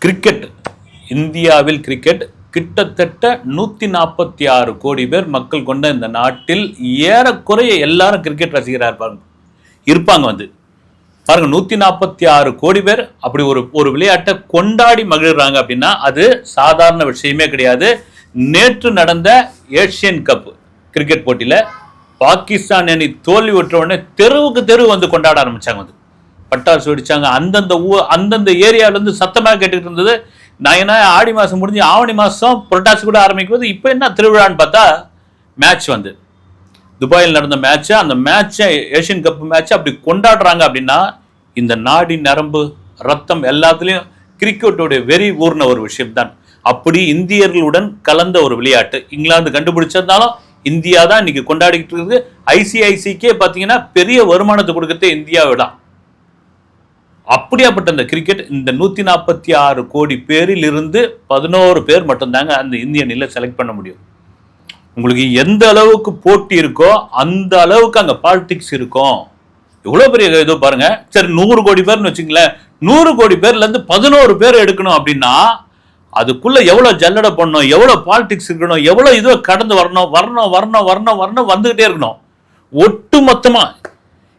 Cricket, இந்தியாவில் cricket கிட்டத்தட்ட 146 கோடி பேர் மக்கள் கொண்ட இந்த நாட்டில் ஏறக்குறைய எல்லாரும் கிரிக்கெட் ரசிகராக இருப்பாங்க. பாருங்க, 146 கோடி பேர் அப்படி ஒரு விளையாட்டை கொண்டாடி மகிழ்றாங்க அப்படின்னா அது சாதாரண விஷயமே கிடையாது. நேற்று நடந்த ஏசியன் கப் கிரிக்கெட் போட்டியில பாகிஸ்தான் அணி தோல்வி விட்ட உடனே தெருவுக்கு தெரு கொண்டாட ஆரம்பிச்சாங்க. பட்டாசு வெடிச்சாங்க. அந்தந்த ஏரியால இருந்து சத்தமாக கேட்டுக்கிட்டு இருந்தது. நான் என்ன ஆடி மாசம் முடிஞ்சு ஆவணி மாசம் புரட்டாசி கூட ஆரம்பிக்கும்போது இப்போ என்ன திருவிழான்னு பார்த்தா மேட்ச் துபாயில் நடந்த மேட்ச், அந்த மேட்சை ஏசியன் கப் மேட்ச் அப்படி கொண்டாடுறாங்க அப்படின்னா இந்த நாடி நரம்பு ரத்தம் எல்லாத்துலேயும் கிரிக்கெட்டோடைய வெறி ஊர்ன ஒரு விஷயம் தான். அப்படி இந்தியர்களுடன் கலந்த ஒரு விளையாட்டு இங்கிலாந்து கண்டுபிடிச்சிருந்தாலும் இந்தியா தான் இன்னைக்கு கொண்டாடிக்கிட்டு இருக்குது. ஐசிஐசிக்கே பார்த்தீங்கன்னா பெரிய வருமானத்தை கொடுக்கறதே இந்தியாவை தான். அப்படியாப்பட்ட இந்த கிரிக்கெட் இந்த 146 கோடி பேரில் இருந்து 11 பேர் மட்டும்தாங்க அந்த இந்திய அணியில செலக்ட் பண்ண முடியும். உங்களுக்கு எந்த அளவுக்கு போட்டி இருக்கோ அந்த அளவுக்கு அங்க பாலிடிக்ஸ் இருக்கும். எவ்வளவு பெரிய இதோ பாருங்க. சரி, 100 கோடி பேர்னு வச்சுங்களேன். 100 கோடி பேர்ல இருந்து 11 பேர் எடுக்கணும் அப்படின்னா அதுக்குள்ள எவ்வளவு ஜல்லடை பண்ணணும், எவ்வளவு பாலிடிக்ஸ் இருக்கணும், எவ்வளவு இதுவோ கடந்து வரணும் வந்துகிட்டே இருக்கணும். ஒட்டு மொத்தமா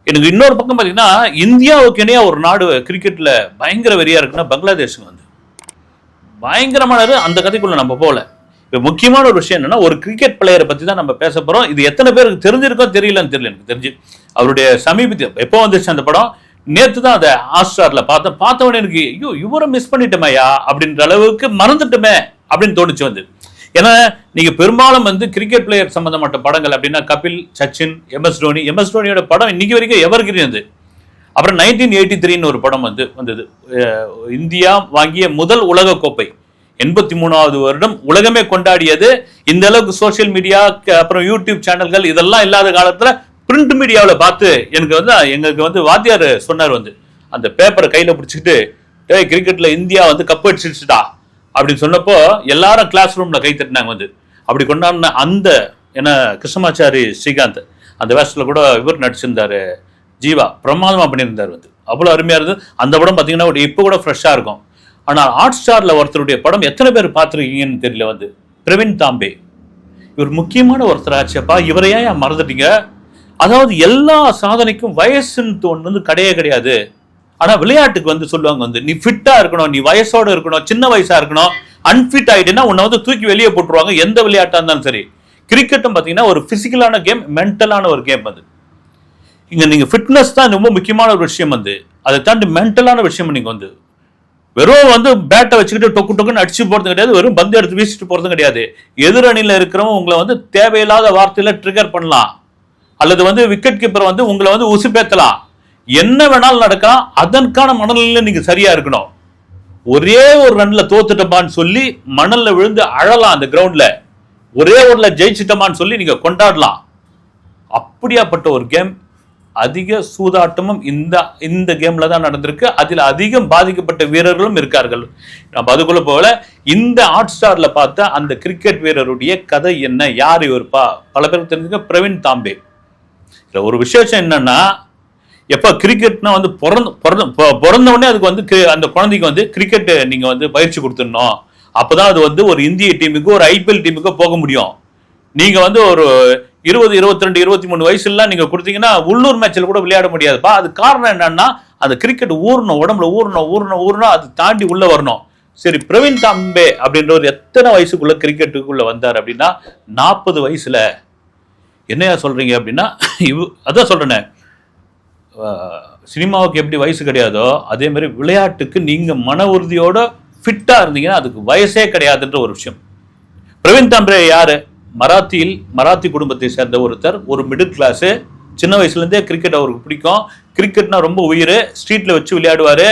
எனக்கு இன்னொரு பக்கம் பார்த்தீங்கன்னா இந்தியாவுக்கு இணையா ஒரு நாடு கிரிக்கெட்ல பயங்கர வெறியா இருக்குன்னா பங்களாதேஷுக்கு பயங்கரமானது. அந்த கதைக்குள்ள நம்ம போகல. இப்போ முக்கியமான ஒரு விஷயம் என்னன்னா, ஒரு கிரிக்கெட் பிளேயரை பத்தி தான் நம்ம பேச போறோம். இது எத்தனை பேருக்கு தெரிஞ்சிருக்கோ தெரியலன்னு தெரியல. எனக்கு தெரிஞ்சு அவருடைய சமீபத்திய எப்போ வந்துச்சு அந்த படம், நேற்று தான் அதை ஹாட்ஸ்டார்ல பார்த்தவொடனே எனக்கு ஐயோ இவரை மிஸ் பண்ணிட்டோமையா அப்படின்ற அளவுக்கு மறந்துட்டோமே அப்படின்னு தோணுச்சு. ஏன்னா நீங்க பெரும்பாலும் கிரிக்கெட் பிளேயர் சம்பந்தப்பட்ட படங்கள் அப்படின்னா கபில், சச்சின், எம்எஸ் தோனியோட படம் இன்னைக்கு வரைக்கும் எவர்கிரீன். அப்புறம் 1983 ஒரு படம் வந்தது. இந்தியா வாங்கிய முதல் உலக கோப்பை 83வது வருடம் உலகமே கொண்டாடியது. இந்த அளவுக்கு சோசியல் மீடியா அப்புறம் யூடியூப் சேனல்கள் இதெல்லாம் இல்லாத காலத்துல பிரிண்ட் மீடியாவில் பார்த்து எங்களுக்கு வாத்தியார் சொன்னார். அந்த பேப்பரை கையில பிடிச்சிக்கிட்டு கிரிக்கெட்ல இந்தியா கப் அடிச்சிடுச்சுடா அப்படின்னு சொன்னப்போ எல்லாரும் கிளாஸ் ரூம்ல கை தட்டினாங்க. அப்படி கொண்டாடின அந்த கிருஷ்ணமாச்சாரி ஸ்ரீகாந்த் அந்த வேஷத்துல கூட இவர் நடிச்சிருந்தாரு. ஜீவா பிரமாதமா பண்ணியிருந்தார். அவ்வளவு அருமையா இருந்தது அந்த படம். பார்த்தீங்கன்னா இப்போ கூட ஃப்ரெஷ்ஷா இருக்கும். ஆனால் ஹாட்ஸ்டார்ல ஒருத்தருடைய படம் எத்தனை பேர் பார்த்துருக்கீங்கன்னு தெரியல. பிரவீன் தாம்பே இவர் முக்கியமான ஒருத்தர் ஆச்சப்பா. இவரையா மறந்துட்டீங்க? அதாவது எல்லா சாதனைக்கும் வயசுன்னு ஒன்று கிடையவே கிடையாது. ஆனா விளையாட்டுக்கு சொல்லுவாங்க நீ ஃபிட்டா இருக்கணும், நீ வயசோட இருக்கணும், சின்ன வயசா இருக்கணும். அன்ஃபிட் ஆயிட்டுன்னா உன்னை தூக்கி வெளியே போட்டுருவாங்க. எந்த விளையாட்டா இருந்தாலும் சரி. கிரிக்கெட்டும் பாத்தீங்கன்னா ஒரு பிசிக்கலான கேம், மென்டலான ஒரு கேம். இங்க நீங்க ஃபிட்னஸ் தான் ரொம்ப முக்கியமான ஒரு விஷயம். அதை தாண்டி மென்டலான விஷயம். நீங்க வெறும் பேட்டை வச்சுக்கிட்டு டொக்கு டொக்குன்னு அடிச்சு போறது கிடையாது, வெறும் பந்து எடுத்து வீசிட்டு போறது கிடையாது. எதிரணியில இருக்கிறவங்க உங்களை தேவையில்லாத வார்த்தையில ட்ரிகர் பண்ணலாம், அல்லது விக்கெட் கீப்பர் உங்களை உசுப்பேத்தலாம். என்ன வேணாலும் நடக்கலாம். அதற்கான மனநிலையில நீங்க சரியா இருக்கணும். ஒரே ஒரு ரன்ல தோத்துட்டோமான்னு சொல்லி மணல்ல விழுந்து அழலாம். அந்த கிரவுண்ட்ல ஒரே ஒருல ஜெயிச்சிட்டோமான்னு சொல்லி நீங்க கொண்டாடலாம். அப்படியாப்பட்ட ஒரு கேம். அதிக சூதாட்டமும் இந்த கேம்ல தான் நடந்திருக்கு. அதில் அதிகம் பாதிக்கப்பட்ட வீரர்களும் இருக்கார்கள். நம்ம அதுக்குள்ள போல இந்த ஹாட்ஸ்டார்ல பார்த்த அந்த கிரிக்கெட் வீரருடைய கதை என்ன, யார் இவருப்பா? பல பேருக்கு தெரிஞ்சுக்க பிரவீன் தாம்பே. இதுல ஒரு விசேஷம் என்னன்னா, எப்ப கிரிக்கெட்னா பிறந்த உடனே அதுக்கு அந்த குழந்தைக்கு கிரிக்கெட் நீங்க பயிற்சி கொடுத்துடணும். அப்பதான் அது ஒரு இந்திய டீமுக்கு, ஒரு ஐபிஎல் டீமுக்கு போக முடியும். நீங்க ஒரு 20, 22, 23 வயசுலாம் நீங்க கொடுத்தீங்கன்னா உள்ளூர் மேட்ச்ல கூட விளையாட முடியாதுப்பா. அது காரணம் என்னன்னா அந்த கிரிக்கெட் உடம்புல ஊறணும் அது தாண்டி உள்ள வரணும். சரி, பிரவீன் தாம்பே அப்படின்றவர் எத்தனை வயசுக்குள்ள கிரிக்கெட்டுக்குள்ள வந்தார் அப்படின்னா 40 வயசுல. என்னையா சொல்றீங்க அப்படின்னா அதான் சொல்றேனே, சினிமாவுக்கு எப்படி வயசு கிடையாதோ அதே மாதிரி விளையாட்டுக்கு நீங்க மன உறுதியோட ஃபிட்டா இருந்தீங்கன்னா அதுக்கு வயசே கிடையாதுன்ற ஒரு விஷயம். பிரவீன் தாம்பே யாரு? மராத்தி குடும்பத்தை சேர்ந்த ஒருத்தர், ஒரு மிடில் கிளாஸ். சின்ன வயசுல இருந்தே கிரிக்கெட் அவருக்கு பிடிக்கும். கிரிக்கெட்னா ரொம்ப உயிர். ஸ்ட்ரீட்ல வச்சு விளையாடுவாரு.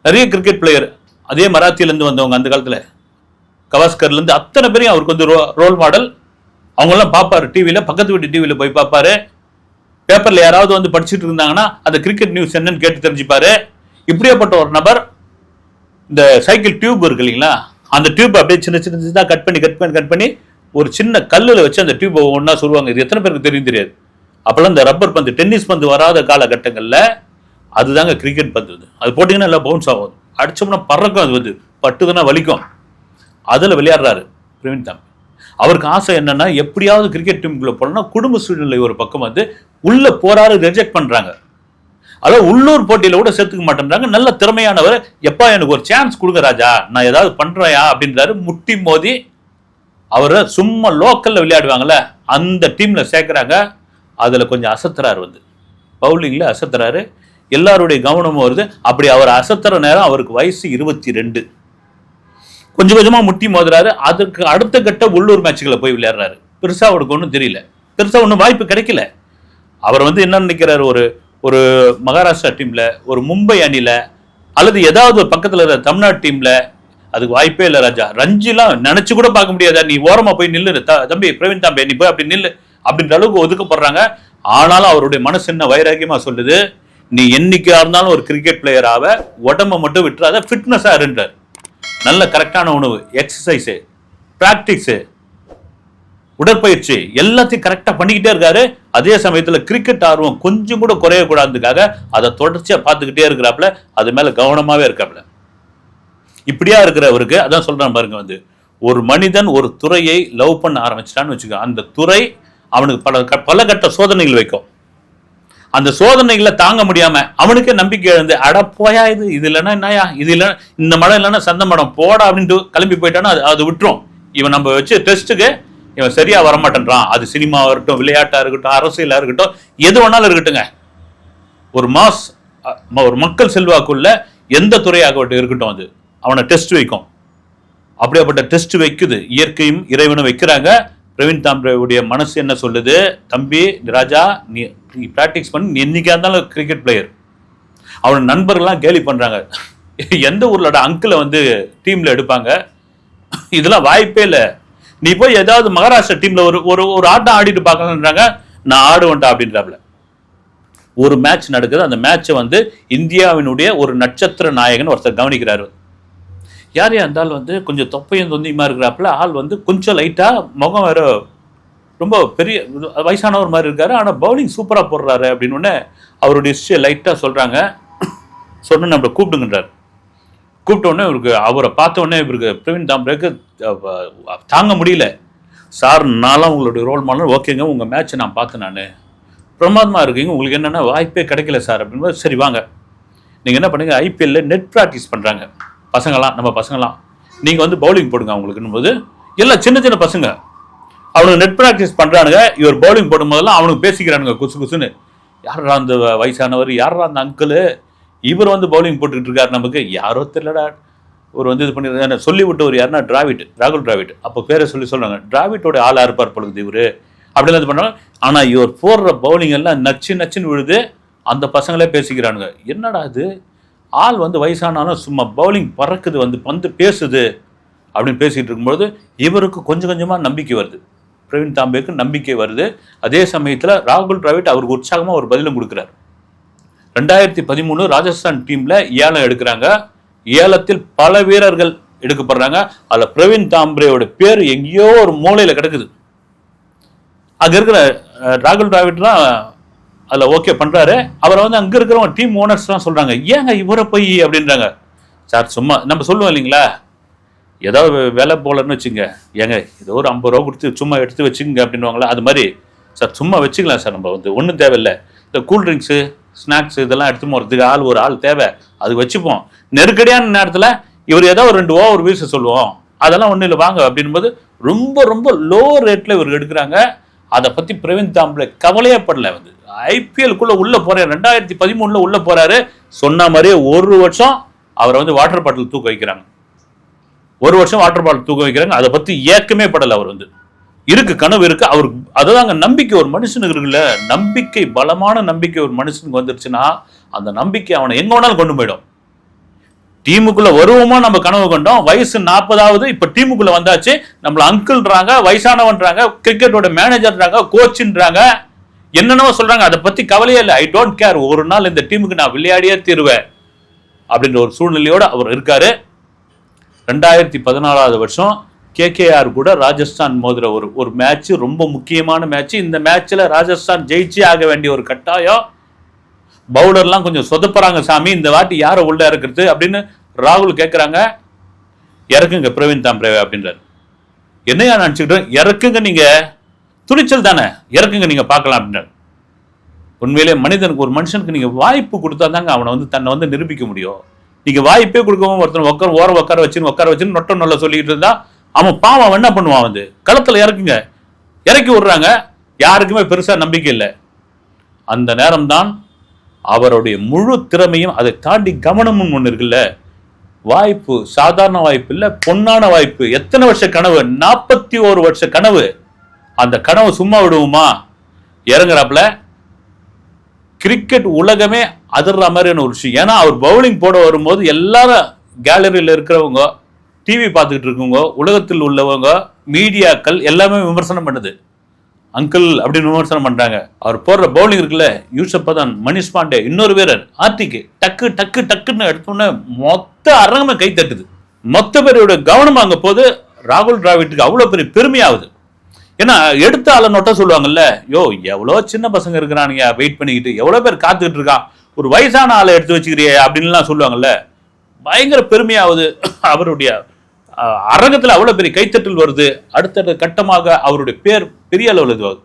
நிறைய கிரிக்கெட் பிளேயர் அதே மராத்தியில இருந்து வந்தவங்க அந்த காலத்துல கவாஸ்கர்ல இருந்து அத்தனை பேரையும் அவருக்கு ரோல் மாடல். அவங்க எல்லாம் பார்ப்பாரு டிவியில, பக்கத்து வீட்டு டிவியில போய் பார்ப்பாரு. பேப்பர்ல யாராவது படிச்சுட்டு இருந்தாங்கன்னா அந்த கிரிக்கெட் நியூஸ் என்னன்னு கேட்டு தெரிஞ்சுப்பாரு. இப்படியாப்பட்ட ஒரு நபர் இந்த சைக்கிள் டியூப் இருக்கு இல்லைங்களா, அந்த டியூப் அப்படியே சின்ன சின்னதாக கட் பண்ணி ஒரு சின்ன கல்லுல வச்சு அந்த டியூப் ஒன்னா சொல்லுவாங்க. இது எத்தனை பேருக்கு தெரியாது. அப்பெல்லாம் இந்த ரப்பர் பந்து, டென்னிஸ் பந்து வராத காலகட்டங்கள்ல அதுதாங்க கிரிக்கெட் பந்து. அது போட்டீங்கன்னா எல்லாம் பவுன்ஸ் ஆகும். அடிச்சோம்னா பறக்கும், அது வந்து பட்டுதுன்னா வலிக்கும். அதில் விளையாடுறாரு பிரவீன் தாம்பே. அவருக்கு ஆசை என்னன்னா எப்படியாவது கிரிக்கெட் டீமுக்குள்ள போனா குடும்ப சூழ்நிலை ஒரு பக்கம் வந்து உள்ள போறாரு, ரிஜெக்ட் பண்றாங்க. அதாவது உள்ளூர் போட்டியில கூட சேர்த்துக்க மாட்டேன்றாங்க. நல்ல திறமையானவர், எப்பா எனக்கு ஒரு சான்ஸ் கொடுங்க ராஜா, நான் ஏதாவது பண்றேயா அப்படின்றாரு. முட்டி மோதி அவரை சும்மா லோக்கல்ல விளையாடுவாங்கல்ல அந்த டீம்ல சேர்க்கிறாங்க. அதுல கொஞ்சம் அசத்துறாரு, வந்து பவுலிங்ல அசத்துறாரு. எல்லாருடைய கவனமும் வருது. அப்படி அவர் அசத்துற நேரம் அவருக்கு வயசு 22. கொஞ்சம் கொஞ்சமா முட்டி மோதுறாரு. அதுக்கு அடுத்த கட்ட உள்ளூர் மேட்சுகளை போய் விளையாடுறாரு. பெருசா அவருக்கு ஒன்றும் தெரியல, பெருசா ஒன்றும் வாய்ப்பு கிடைக்கல. அவர் வந்து என்ன நினைக்கிறாரு, ஒரு மகாராஷ்டிரா டீம்ல, ஒரு மும்பை அணில, அல்லது ஏதாவது பக்கத்துல இருக்கிற தமிழ்நாடு டீம்ல, அதுக்கு வாய்ப்பே இல்லை ராஜா. ரஞ்சிலாம் நினைச்சு கூட பார்க்க முடியாதா, நீ ஓரமா போய் நில்லு தம்பி பிரவீன் தாம்பே, நீ போய் அப்படி நில்லு அப்படின்ற அளவுக்கு ஒதுக்கப்படுறாங்க. ஆனாலும் அவருடைய மனசு என்ன வைராக்கியமா சொல்லுது, நீ என்னைக்கா இருந்தாலும் ஒரு கிரிக்கெட் பிளேயர் ஆவ, உடம்ப மட்டும் விட்டுறாத, ஃபிட்னஸா இருன்றார். நல்ல கரெக்டான உணவு, எக்ஸசைஸ், பிராக்டிஸ், உடற்பயிற்சி எல்லாத்தையும் கரெக்டா பண்ணிக்கிட்டே இருக்காரு. அதே சமயத்துல கிரிக்கெட் ஆர்வம் கொஞ்சம் கூட குறைய கூடாதுக்காக அதை தொடர்ச்சியா பார்த்துக்கிட்டே இருக்கிறாப்ல, அது மேல கவனமாவே இருக்காப்ல. இப்படியா இருக்கிறவருக்கு அதான் சொல்றான் பாருங்க, வந்து ஒரு மனிதன் ஒரு துறையை லவ் பண்ண ஆரம்பிச்சிட்டான்னு வச்சுக்கோ, அந்த துறை அவனுக்கு பல கட்ட சோதனைகள் வைக்கும். அந்த சோதனைகளை தாங்க முடியாம அவனுக்கே நம்பிக்கை இழந்து, அட போயா இது இல்லைன்னா என்னயா, இது இல்லைன்னா இந்த மடம் இல்லைன்னா சந்த மடம் போடா அப்படின்ட்டு கிளம்பி போயிட்டான்னா அது விட்டுரும். இவன் நம்ம வச்சு டெஸ்ட்டுக்கு இவன் சரியா வரமாட்டேன்றான். அது சினிமாவா இருக்கட்டும், விளையாட்டா இருக்கட்டும், அரசியலா இருக்கட்டும், எது வேணாலும் இருக்கட்டுங்க. ஒரு மக்கள் செல்வாக்குள்ள எந்த துறையாக இருக்கட்டும், அது அவனை டெஸ்ட் வைக்கும். அப்படியாப்பட்ட டெஸ்ட் வைக்குது, இயற்கையும் இறைவனும் வைக்கிறாங்க. பிரவீன் தாம்பேவுடைய மனசு என்ன சொல்லுது, தம்பி ராஜா நீ பிராக்டிஸ் பண்ணி, நீ என்னைக்கா இருந்தாலும் கிரிக்கெட் பிளேயர். அவன் நண்பர்கள்லாம் கேலி பண்றாங்க, எந்த ஊர்லோட அங்கிளை வந்து டீம்ல எடுப்பாங்க, இதெல்லாம் வாய்ப்பே இல்லை. நீ போய் ஏதாவது மகாராஷ்டிரா டீம்ல ஒரு ஆட்டம் ஆடிட்டு பார்க்கலான்றாங்க. நான் ஆடுவேன்டா அப்படின்றாப்ல. ஒரு மேட்ச் நடக்குது. அந்த மேட்சை வந்து இந்தியாவினுடைய ஒரு நட்சத்திர நாயகன் ஒருத்தர் கவனிக்கிறாரு. யார் இருந்தாலும் வந்து கொஞ்சம் தொப்பையும் தொந்தியுமா இருக்கிறாப்புல, ஆள் வந்து கொஞ்சம் லைட்டா முகம் வேற ரொம்ப பெரிய வயசானவர் மாதிரி இருக்காரு, ஆனால் பவுலிங் சூப்பராக போடுறாரு அப்படின்னு உடனே அவருடைய ஹிஸ்டரியை லைட்டாக சொல்றாங்க. சொன்ன நம்மளை கூப்பிடுங்கன்றார். கூப்பிட்ட உடனே இவருக்கு, அவரை பார்த்த உடனே இவருக்கு பிரவீன் தாம்பேக்கு தாங்க முடியல. சார் நான்லாம் உங்களுடைய ரோல் மாடல், ஓகேங்க உங்க மேட்சை நான் பார்த்தேன், நான் பிரமாதமா இருக்கீங்க, உங்களுக்கு என்னென்னா வாய்ப்பே கிடைக்கல சார் அப்படின்னு. சரி வாங்க, நீங்க என்ன பண்ணுங்க, ஐபிஎல்ல நெட் ப்ராக்டிஸ் பண்றாங்க பசங்களாம், நம்ம பசங்களாம், நீங்க வந்து பவுலிங் போடுங்க அவங்களுக்குன்னு போது எல்லாம் சின்ன சின்ன பசங்க அவனுக்கு நெட் ப்ராக்டிஸ் பண்றானுங்க. இவர் பவுலிங் போடும் போதெல்லாம் அவனுக்கு பேசிக்கிறானுங்க குசு குசுன்னு, யாரா அந்த வயசானவர், யாரா அந்த அங்கிள், இவர் வந்து பவுலிங் போட்டுக்கிட்டு இருக்காரு, நமக்கு யாரோ தெரியலடா. ஒரு வந்து இது பண்ணி சொல்லி விட்டு ஒரு யாருன்னா டிராவிட், ராகுல் டிராவிட், அப்போ பேரை சொல்றாங்க, டிராவிட்டோட ஆளா இருப்பார் பொழுது இவரு அப்படின்னு இது பண்ணாங்க. ஆனா இவர் போடுற பவுலிங் எல்லாம் நச்சுன்னு விழுது. அந்த பசங்களே பேசிக்கிறானுங்க, என்னடா இது ஆள் வந்து வயசானாலும் சும்மா பவுலிங் பறக்குது, வந்து பந்து பேசுது அப்படின்னு பேசிட்டு இருக்கும்போது இவருக்கு கொஞ்சம் கொஞ்சமா நம்பிக்கை வருது, பிரவீன் தாம்பேக்கு நம்பிக்கை வருது. அதே சமயத்துல ராகுல் டிராவிட் அவருக்கு உற்சாகமா ஒரு பதிலும் கொடுக்குறாரு. 2013 ராஜஸ்தான் டீம்ல ஏலம் எடுக்கிறாங்க. ஏலத்தில் பல வீரர்கள் எடுக்கப்படுறாங்க. அதுல பிரவீன் தாம்பேயோட பேர் எங்கேயோ ஒரு மூலையில கிடக்குது. அங்க இருக்கிற ராகுல் டிராவிட்லாம் அதுல ஓகே பண்றாரு. அவரை வந்து அங்க இருக்கிறவங்க டீம் ஓனர்ஸ் எல்லாம் சொல்றாங்க, ஏங்க இவரை போய் அப்படின்றாங்க. சார் சும்மா நம்ம சொல்லுவோம் இல்லைங்களா, ஏதாவது வேலை போலன்னு வச்சுங்க, ஏங்க ஏதோ ஒரு 50 ரூபா கொடுத்து சும்மா எடுத்து வச்சுங்க அப்படின்வாங்களா, அது மாதிரி சார் சும்மா வச்சுக்கலாம் சார், நம்ம வந்து ஒன்றும் தேவையில்லை, இந்த கூல்ட்ரிங்க்ஸு ஸ்நாக்ஸ் இதெல்லாம் எடுத்து போகிறதுக்கு ஒரு ஆள் தேவை, அது வச்சுப்போம். நெருக்கடியான நேரத்தில் இவர் ஏதோ ஒரு 2 ஓவர் வீச சொல்லுவோம், அதெல்லாம் ஒன்றும் இல்லை வாங்க அப்படின்போது ரொம்ப ரொம்ப லோ ரேட்டில் இவர் எடுக்கிறாங்க. அதை பற்றி பிரவீன் தாம்பே கவலையே படல. வந்து ஐபிஎல்குள்ளே உள்ளே போகிறார், 2013 உள்ளே போகிறாரு. சொன்ன மாதிரியே ஒரு வருஷம் அவரை வந்து வாட்டர் பாட்டில் தூக்க வைக்கிறாங்க. ஒரு வருஷம் வாட்டர் பாட்டில் தூக்க வைக்கிறாங்க. அதை பற்றி ஏக்கமே படலை. அவர் வந்து இருக்கு, கனவு இருக்கு அவருக்கு. அதுதாங்க நம்பிக்கை ஒரு மனுஷனுக்கு இருக்குல்ல, நம்பிக்கை, பலமான நம்பிக்கை ஒரு மனுஷனுக்கு வந்துருச்சுன்னா அந்த நம்பிக்கை அவனை எங்க வேணாலும் கொண்டு போயிடும். டீமுக்குள்ள வருவோமா நம்ம கனவு கொண்டோம், வயசு 40ஆவது, இப்ப டீமுக்குள்ள வந்தாச்சு, நம்மள அங்கிள்ன்றாங்க, வயசானவன்றாங்க, கிரிக்கெட்டோட மேனேஜர்ன்றாங்க, கோச்ன்றாங்க, என்னென்னவோ சொல்றாங்க. அதை பத்தி கவலையே இல்லை, ஐ டோன்ட் கேர், ஒரு நாள் இந்த டீமுக்கு நான் விளையாடியே தீருவேன் அப்படின்ற ஒரு சூழ்நிலையோட அவர் இருக்காரு. 2014 வருஷம் கேகேஆர் கூட ராஜஸ்தான் மோதுற ஒரு மேட்ச், ரொம்ப முக்கியமான மேட்ச். இந்த மேட்ச்ல ராஜஸ்தான் ஜெயிச்சே ஆக வேண்டிய ஒரு கட்டாயம். பவுலர்லாம் கொஞ்சம் சொதப்புறாங்க, சாமி இந்த வாட்டி யாரை உள்ள இருக்கிறது அப்படின்னு ராகுல் கேட்குறாங்க, இறக்குங்க பிரவீன் தாம்பரே அப்படின்றாரு. என்னையா நினச்சிக்கிட்டோம், இறக்குங்க, நீங்க துணிச்சல் தானே, இறக்குங்க நீங்க பார்க்கலாம் அப்படின்றாரு. உண்மையிலே மனிதனுக்கு, ஒரு மனுஷனுக்கு நீங்க வாய்ப்பு கொடுத்தா தாங்க அவனை வந்து தன்னை வந்து நிரூபிக்க முடியும். நீங்க வாய்ப்பே கொடுக்கவும் ஒருத்தன் உட்கார வச்சுன்னு நொட்ட நொல்ல சொல்லிட்டு இருந்தா அவன் பாவம், அவன் என்ன பண்ணுவான், வந்து களத்துல இறக்குங்க, இறக்கி விடுறாங்க. யாருக்குமே பெருசா நம்பிக்கை இல்லை. அந்த நேரம்தான் அவருடைய முழு திறமையும், அதை தாண்டி கவனமும் ஒன்று இருக்குல்ல, வாய்ப்பு சாதாரண வாய்ப்பு இல்ல, பொன்னான வாய்ப்பு. எத்தனை வருஷ கனவு, 41 வருஷ கனவு. அந்த கனவு சும்மா விடுவோமா? இறங்குறாப்புல. கிரிக்கெட் உலகமே அதிர்ற மாதிரியான ஒரு விஷயம். ஏன்னா அவர் பவுலிங் போட வரும்போது எல்லாரும் கேலரியில் இருக்கிறவங்க, டிவி பார்த்துக்கிட்டு இருக்கவங்க, உலகத்தில் உள்ளவங்க, மீடியாக்கள் எல்லாமே விமர்சனம் பண்ணுது. அங்கிள் அப்படின்னு விமர்சனம் பண்றாங்க. அவர் போடுற பவுலிங் இருக்குல்ல, யூசப் பதான், மணிஷ் பாண்டே, இன்னொரு வீரர் ஆர்டிக், டக்கு டக்கு டக்குன்னு எடுத்தோன்னே மொத்த அரங்கமே கை தட்டுது. மொத்த பேரோட கவனம் அங்க போது. ராகுல் டிராவிட்டுக்கு அவ்வளவு பெரிய பெருமையாகுது. ஏன்னா எடுத்த ஆளை நொட்ட சொல்லுவாங்கல்ல, யோ எவ்வளோ சின்ன பசங்க இருக்கிறானுங்க வெயிட் பண்ணிக்கிட்டு, எவ்வளோ பேர் காத்துக்கிட்டு இருக்கான், ஒரு வயசான ஆளை எடுத்து வச்சுக்கிறியே அப்படின்லாம் சொல்லுவாங்கல்ல. பயங்கர பெருமையாகுது. அவருடைய அரங்கத்தில் அவ்வளோ பெரிய கைத்தட்டல் வருது. அடுத்த கட்டமாக அவருடைய பேர் பெரிய அளவில் இதுவாகுது.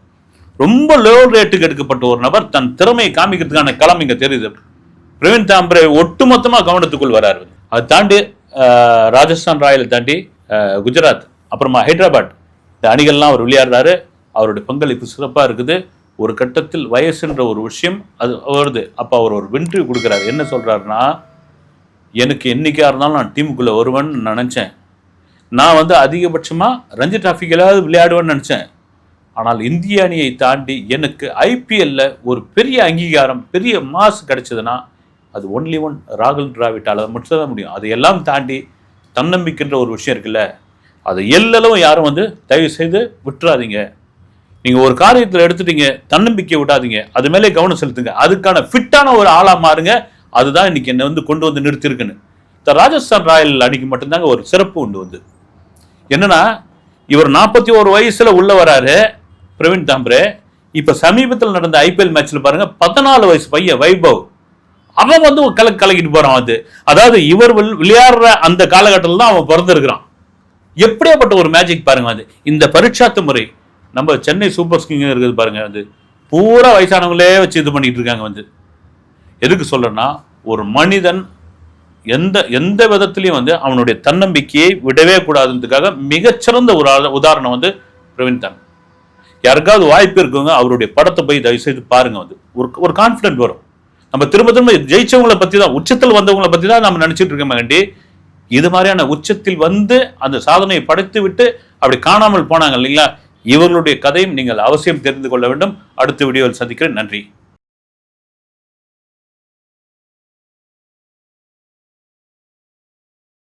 ரொம்ப லோ ரேட்டுக்கு எடுக்கப்பட்ட ஒரு நபர் தன் திறமையை காமிக்கிறதுக்கான களம் இங்கே தெரியுது. பிரவீன் தாம்பரே ஒட்டுமொத்தமாக கவனத்துக்குள் வராரு. அதை தாண்டி ராஜஸ்தான் ராயலை தாண்டி குஜராத், அப்புறமா ஹைதராபாத், இந்த அணிகள்லாம் அவர் விளையாடுறாரு. அவருடைய பங்களிப்பு சிறப்பாக இருக்குது. ஒரு கட்டத்தில் வயசுன்ற ஒரு விஷயம் அது வருது. அப்போ அவர் ஒரு வெற்றி கொடுக்குறாரு. என்ன சொல்கிறாருன்னா, எனக்கு என்னைக்கா இருந்தாலும் நான் டீமுக்குள்ளே வருவேன்னு நினச்சேன். நான் வந்து அதிகபட்சமாக ரஞ்சி டிராஃபிக்கலாவது விளையாடுவேன்னு நினச்சேன். ஆனால் இந்திய அணியை தாண்டி எனக்கு ஐபிஎல்ல ஒரு பெரிய அங்கீகாரம், பெரிய மாஸ் கிடைச்சதுன்னா அது ஒன்லி ஒன் ராகுல் டிராவிட்டால் மட்டும் தான் முடியும். அதையெல்லாம் தாண்டி தன்னம்பிக்கைன்ற ஒரு விஷயம் இருக்குல்ல, அதை எல்லளவும் யாரும் வந்து தயவு செய்து விட்டுறாதீங்க. நீங்கள் ஒரு காரியத்தில் எடுத்துட்டீங்க, தன்னம்பிக்கை விட்டாதீங்க, அது மேலே கவனம் செலுத்துங்க, அதுக்கான ஃபிட்டான ஒரு ஆளாக மாறுங்க. அதுதான் இன்னைக்கு என்னை வந்து கொண்டு வந்து நிறுத்திருக்குன்னு. இந்த ராஜஸ்தான் ராயல் அணிக்கு மட்டும்தாங்க ஒரு சிறப்பு உண்டு வந்து. என்னன்னா, இவர் 41 வயசுல உள்ள வராரு பிரவீன் தாம்பரே. இப்ப சமீபத்தில் நடந்த ஐபிஎல் மேட்ச்ல பாருங்க, 14 வயசு பையன் வைபவ், அவன் வந்து கலக்கிட்டு போறான். அதாவது இவர் விளையாடுற அந்த காலகட்டத்தில் தான் அவன் பிறந்திருக்கிறான். எப்படியாப்பட்ட ஒரு மேஜிக் பாருங்க. அது இந்த பரீட்சாத்து முறை நம்ம சென்னை சூப்பர் கிங் இருக்குது பாருங்க, அது பூரா வயசானவங்களே வச்சு இது பண்ணிட்டு இருக்காங்க. வந்து எதுக்கு சொல்றேன்னா, ஒரு மனிதன் எந்த விதத்திலையும் வந்து அவனுடைய தன்னம்பிக்கையை விடவே கூடாதுன்றதுக்காக மிகச்சிறந்த ஒரு உதாரணம் வந்து பிரவீன் தாம்பரே. யாருக்காவது வாய்ப்பு இருக்குங்க, அவருடைய படத்தை போய் தயவு செய்து பாருங்க. வந்து ஒரு கான்ஃபிடென்ட் வரும். நம்ம திரும்ப திரும்ப ஜெயிச்சவங்களை பத்தி தான், உச்சத்தில் வந்தவங்களை பத்தி தான் நம்ம நினைச்சிட்டு இருக்கோம். இது மாதிரியான உச்சத்தில் வந்து அந்த சாதனையை படைத்து விட்டு அப்படி காணாமல் போனாங்க இல்லைங்களா, இவர்களுடைய கதையும் நீங்கள் அவசியம் தெரிந்து கொள்ள வேண்டும். அடுத்த வீடியோவில் சந்திக்கிறேன். நன்றி.